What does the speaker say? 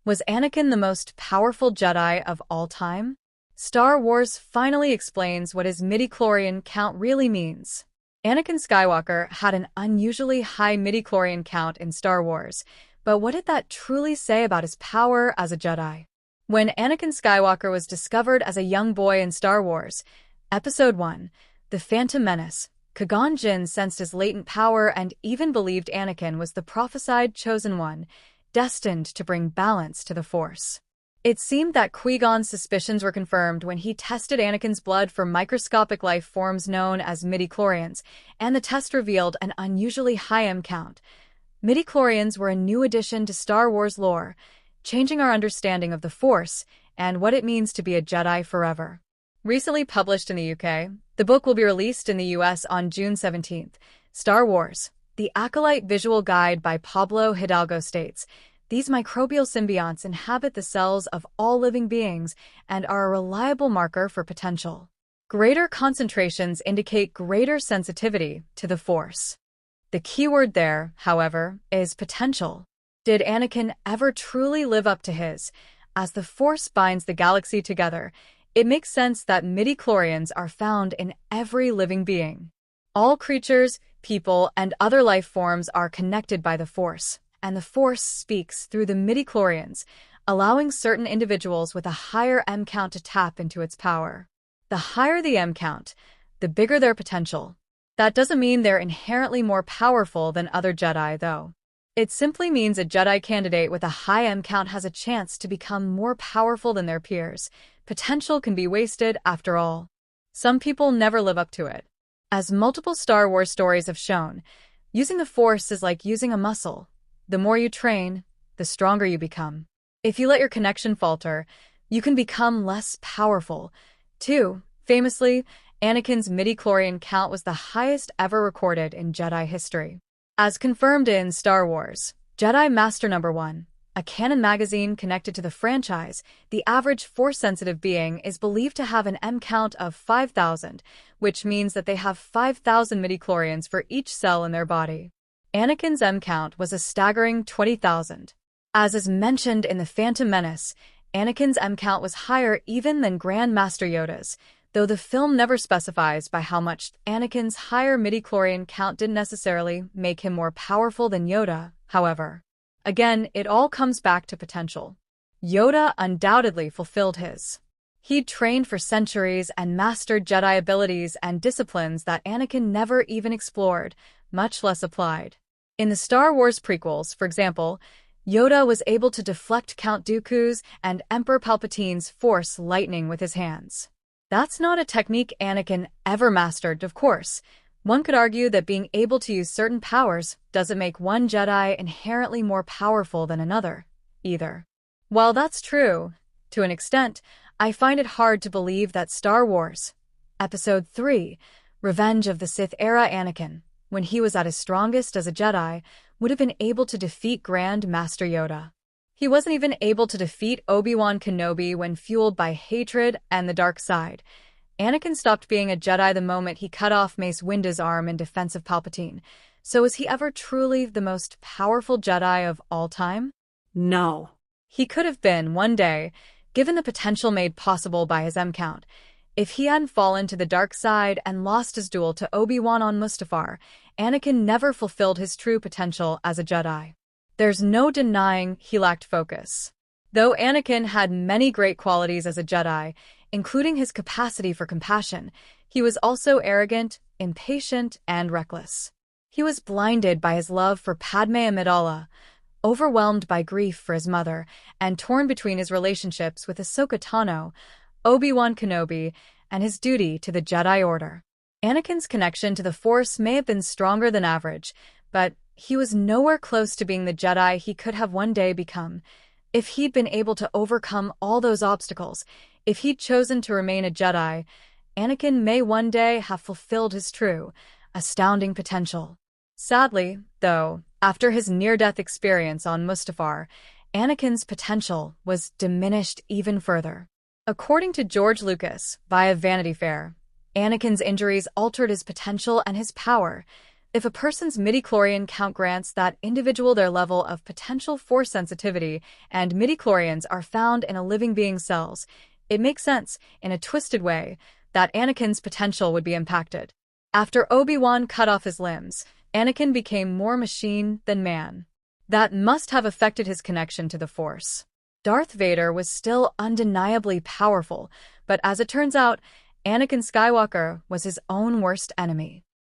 Was Anakin the most powerful Jedi of all time? Star Wars finally explains what his midi-chlorian count really means. Anakin Skywalker had an unusually high midi-chlorian count in Star Wars, but what did that truly say about his power as a Jedi? When Anakin Skywalker was discovered as a young boy in Star Wars, Episode 1, The Phantom Menace, Qui-Gon Jinn sensed his latent power and even believed Anakin was the prophesied chosen one, destined to bring balance to the Force. It seemed that Qui-Gon's suspicions were confirmed when he tested Anakin's blood for microscopic life forms known as Midi-Chlorians, and the test revealed an unusually high M count. Midi-Chlorians were a new addition to Star Wars lore, changing our understanding of the Force and what it means to be a Jedi forever. Recently published in the UK, the book will be released in the US on June 17th. Star Wars, The Acolyte Visual Guide by Pablo Hidalgo states, "These microbial symbionts inhabit the cells of all living beings and are a reliable marker for potential. Greater concentrations indicate greater sensitivity to the Force." The key word there, however, is potential. Did Anakin ever truly live up to his? As the Force binds the galaxy together, it makes sense that midi-chlorians are found in every living being. All creatures, people, and other life forms are connected by the Force, and the Force speaks through the midi-chlorians, allowing certain individuals with a higher M count to tap into its power. The higher the M count, the bigger their potential. That doesn't mean they're inherently more powerful than other Jedi, though. It simply means a Jedi candidate with a high M count has a chance to become more powerful than their peers. Potential can be wasted, after all. Some people never live up to it. As multiple Star Wars stories have shown, using the Force is like using a muscle. The more you train, the stronger you become. If you let your connection falter, you can become less powerful. Too, famously, Anakin's midi-chlorian count was the highest ever recorded in Jedi history. As confirmed in Star Wars, Jedi Master No. 1, a canon magazine connected to the franchise, the average Force-sensitive being is believed to have an M count of 5,000, which means that they have 5,000 midi-chlorians for each cell in their body. Anakin's M count was a staggering 20,000. As is mentioned in The Phantom Menace, Anakin's M count was higher even than Grand Master Yoda's, though the film never specifies by how much. Anakin's higher midi-chlorian count didn't necessarily make him more powerful than Yoda, however. Again, it all comes back to potential. Yoda undoubtedly fulfilled his. He'd trained for centuries and mastered Jedi abilities and disciplines that Anakin never even explored, much less applied. In the Star Wars prequels, for example, Yoda was able to deflect Count Dooku's and Emperor Palpatine's Force lightning with his hands. That's not a technique Anakin ever mastered, of course. One could argue that being able to use certain powers doesn't make one Jedi inherently more powerful than another, either. While that's true, to an extent, I find it hard to believe that Star Wars, Episode 3, Revenge of the Sith-era Anakin, when he was at his strongest as a Jedi, would have been able to defeat Grand Master Yoda. He wasn't even able to defeat Obi-Wan Kenobi when fueled by hatred and the dark side. Anakin stopped being a Jedi the moment he cut off Mace Windu's arm in defense of Palpatine. So was he ever truly the most powerful Jedi of all time? No. He could have been one day, given the potential made possible by his M count. If he hadn't fallen to the dark side and lost his duel to Obi-Wan on Mustafar, Anakin never fulfilled his true potential as a Jedi. There's no denying he lacked focus. Though Anakin had many great qualities as a Jedi, including his capacity for compassion, he was also arrogant, impatient, and reckless. He was blinded by his love for Padme Amidala, overwhelmed by grief for his mother, and torn between his relationships with Ahsoka Tano, Obi-Wan Kenobi, and his duty to the Jedi Order. Anakin's connection to the Force may have been stronger than average, but he was nowhere close to being the Jedi he could have one day become. If he'd been able to overcome all those obstacles, if he'd chosen to remain a Jedi, Anakin may one day have fulfilled his true, astounding potential. Sadly, though, after his near-death experience on Mustafar, Anakin's potential was diminished even further. According to George Lucas, via Vanity Fair, Anakin's injuries altered his potential and his power. If a person's midi-chlorian count grants that individual their level of potential force sensitivity, and midi-chlorians are found in a living being's cells, it makes sense, in a twisted way, that Anakin's potential would be impacted. After Obi-Wan cut off his limbs, Anakin became more machine than man. That must have affected his connection to the Force. Darth Vader was still undeniably powerful, but as it turns out, Anakin Skywalker was his own worst enemy.